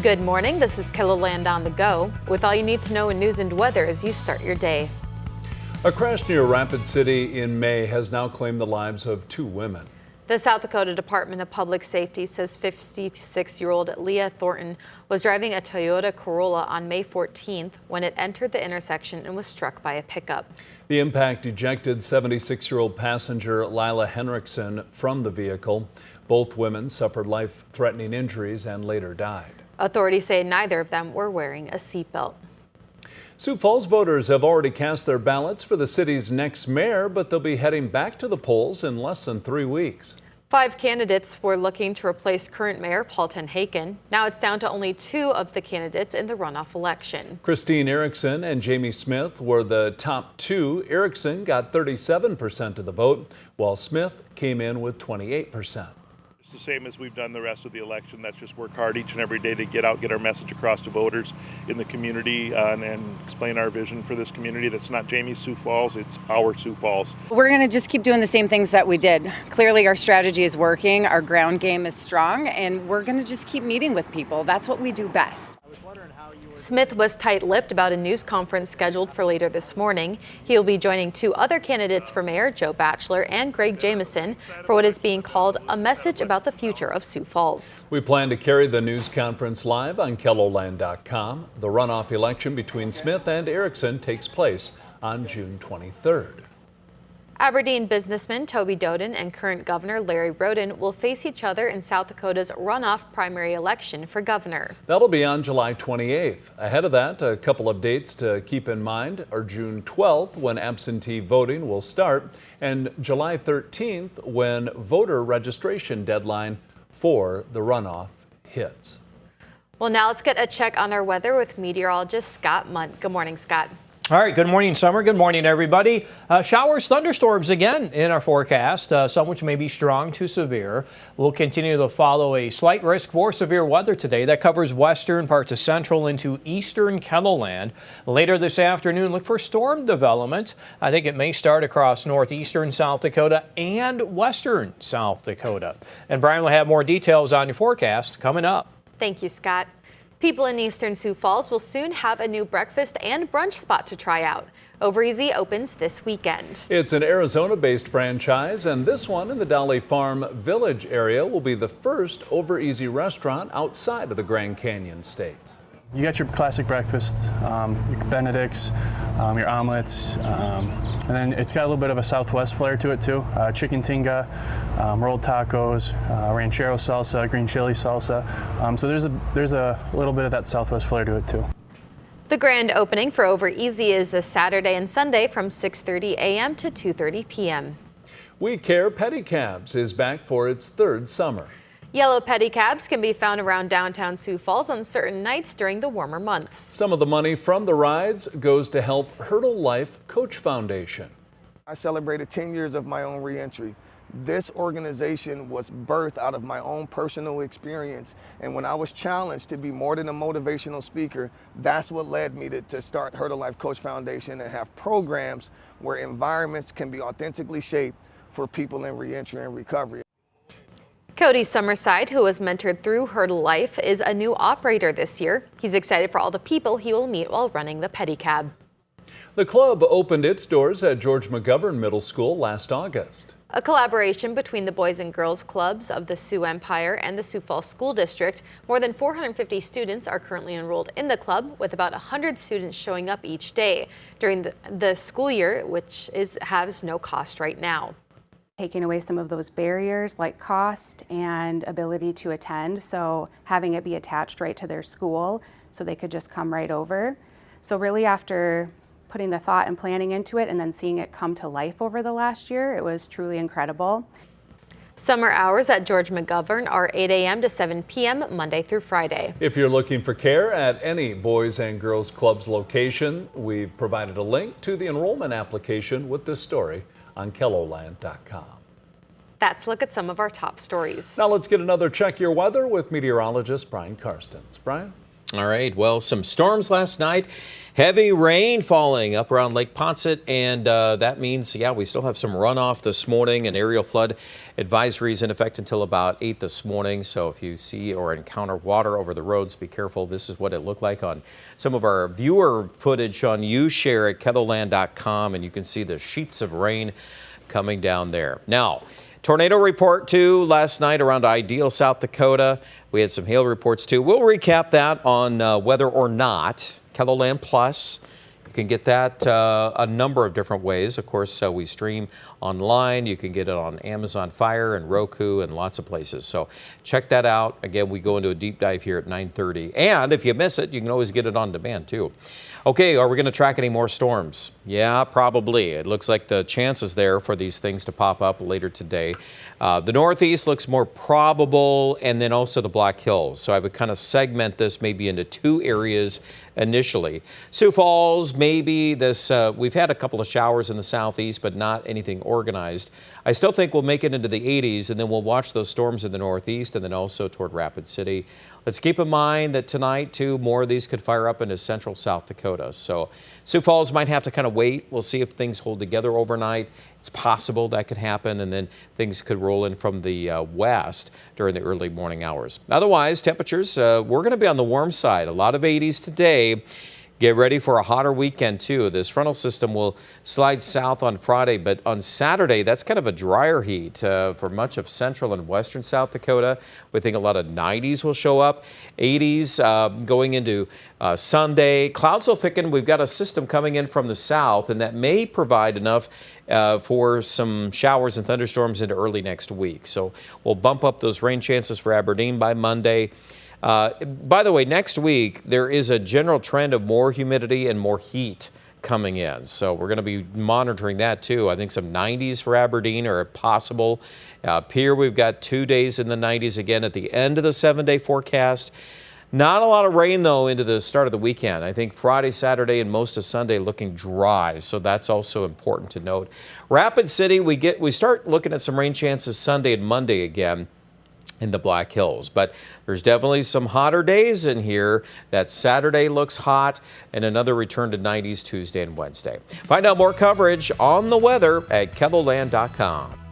Good morning, this is KELOLAND on the go, with all you need to know in news and weather as you start your day. A crash near Rapid City in May has now claimed the lives of 2 women. The South Dakota Department of Public Safety says 56-year-old Leah Thornton was driving a Toyota Corolla on May 14th when it entered the intersection and was struck by a pickup. The impact ejected 76-year-old passenger Lila Henriksen from the vehicle. Both women suffered life-threatening injuries and later died. Authorities say neither of them were wearing a seatbelt. Sioux Falls voters have already cast their ballots for the city's next mayor, but they'll be heading back to the polls in less than 3 weeks. 5 candidates were looking to replace current mayor Paul Tenhaken. Now it's down to only 2 of the candidates in the runoff election. Christine Erickson and Jamie Smith were the top 2. Erickson got 37% of the vote, while Smith came in with 28%. It's the same as we've done the rest of the election. That's just work hard each and every day to get our message across to voters in the community and explain our vision for this community. That's not Jamie's Sioux Falls, it's our Sioux Falls. We're going to just keep doing the same things that we did. Clearly our strategy is working, our ground game is strong, and we're going to just keep meeting with people. That's what we do best. Smith was tight-lipped about a news conference scheduled for later this morning. He'll be joining 2 other candidates for mayor, Joe Batchelor and Greg Jamieson, for what is being called a message about the future of Sioux Falls. We plan to carry the news conference live on KELOLAND.com. The runoff election between Smith and Erickson takes place on June 23rd. Aberdeen businessman Toby Doden and current governor Larry Roden will face each other in South Dakota's runoff primary election for governor. That'll be on July 28th. Ahead of that, a couple of dates to keep in mind are June 12th, when absentee voting will start, and July 13th, when voter registration deadline for the runoff hits. Well, now let's get a check on our weather with meteorologist Scott Munt. Good morning, Scott. All right, good morning, Summer. Good morning, everybody. Showers, thunderstorms again in our forecast, some which may be strong to severe. We'll continue to follow a slight risk for severe weather today that covers western parts of central into eastern KELOLAND. Later this afternoon, look for storm development. I think it may start across northeastern South Dakota and western South Dakota. And Brian will have more details on your forecast coming up. Thank you, Scott. People in eastern Sioux Falls will soon have a new breakfast and brunch spot to try out. Over Easy opens this weekend. It's an Arizona-based franchise, and this one in the Dolly Farm Village area will be the first Over Easy restaurant outside of the Grand Canyon state. You got your classic breakfast, your Benedicts, your omelets, and then it's got a little bit of a Southwest flair to it too. Chicken tinga, rolled tacos, ranchero salsa, green chili salsa. So there's a little bit of that Southwest flair to it too. The grand opening for Over Easy is this Saturday and Sunday from 6:30 a.m. to 2:30 p.m. We Care Pedicabs is back for its 3rd summer. Yellow pedicabs can be found around downtown Sioux Falls on certain nights during the warmer months. Some of the money from the rides goes to help Hurdle Life Coach Foundation. I celebrated 10 years of my own reentry. This organization was birthed out of my own personal experience, and when I was challenged to be more than a motivational speaker, that's what led me to start Hurdle Life Coach Foundation and have programs where environments can be authentically shaped for people in reentry and recovery. Cody Summerside, who was mentored through Hurdle Life, is a new operator this year. He's excited for all the people he will meet while running the pedicab. The club opened its doors at George McGovern Middle School last August. A collaboration between the Boys and Girls Clubs of the Sioux Empire and the Sioux Falls School District. More than 450 students are currently enrolled in the club, with about 100 students showing up each day during the school year, which has no cost right now. Taking away some of those barriers like cost and ability to attend, so having it be attached right to their school so they could just come right over. So really, after putting the thought and planning into it and then seeing it come to life over the last year, it was truly incredible. Summer hours at George McGovern are 8 a.m. to 7 p.m. Monday through Friday. If you're looking for care at any Boys and Girls Clubs location, we've provided a link to the enrollment application with this story on KELOLAND.com. That's a look at some of our top stories. Now let's get another check your weather with meteorologist Brian Karstens. Brian? All right, well, some storms last night. Heavy rain falling up around Lake Poncet, and that means, we still have some runoff this morning, and aerial flood advisories in effect until about 8 this morning. So if you see or encounter water over the roads, be careful. This is what it looked like on some of our viewer footage on YouShare at KETHLELAND.com, and you can see the sheets of rain coming down there. Now, tornado report too last night around Ideal, South Dakota. We had some hail reports too. We'll recap that on Whether or Not, KETHLELAND Plus. You can get that a number of different ways. Of course, we stream online. You can get it on Amazon Fire and Roku and lots of places. So check that out. Again, we go into a deep dive here at 9:30. And if you miss it, you can always get it on demand too. Okay, are we going to track any more storms? Yeah, probably. It looks like the chances there for these things to pop up later today. The Northeast looks more probable, and then also the Black Hills. So I would kind of segment this maybe into two areas initially. Sioux Falls, maybe this, we've had a couple of showers in the southeast, but not anything organized. I still think we'll make it into the 80s, and then we'll watch those storms in the northeast and then also toward Rapid City. Let's keep in mind that tonight, too, more of these could fire up into central South Dakota. So Sioux Falls might have to kind of wait. We'll see if things hold together overnight. It's possible that could happen, and then things could roll in from the west during the early morning hours. Otherwise, temperatures, we're going to be on the warm side. A lot of 80s today. Get ready for a hotter weekend, too. This frontal system will slide south on Friday, but on Saturday, that's kind of a drier heat for much of central and western South Dakota. We think a lot of 90s will show up, 80s going into Sunday. Clouds will thicken. We've got a system coming in from the south, and that may provide enough for some showers and thunderstorms into early next week. So we'll bump up those rain chances for Aberdeen by Monday. By the way, next week, there is a general trend of more humidity and more heat coming in. So we're going to be monitoring that too. I think some 90s for Aberdeen are possible. Up here, we've got 2 days in the 90s again at the end of the 7-day forecast. Not a lot of rain, though, into the start of the weekend. I think Friday, Saturday, and most of Sunday looking dry, so that's also important to note. Rapid City, we start looking at some rain chances Sunday and Monday again in the Black Hills, but there's definitely some hotter days in here. That Saturday looks hot, and another return to 90s Tuesday and Wednesday. Find out more coverage on the weather at KETHLELAND.com.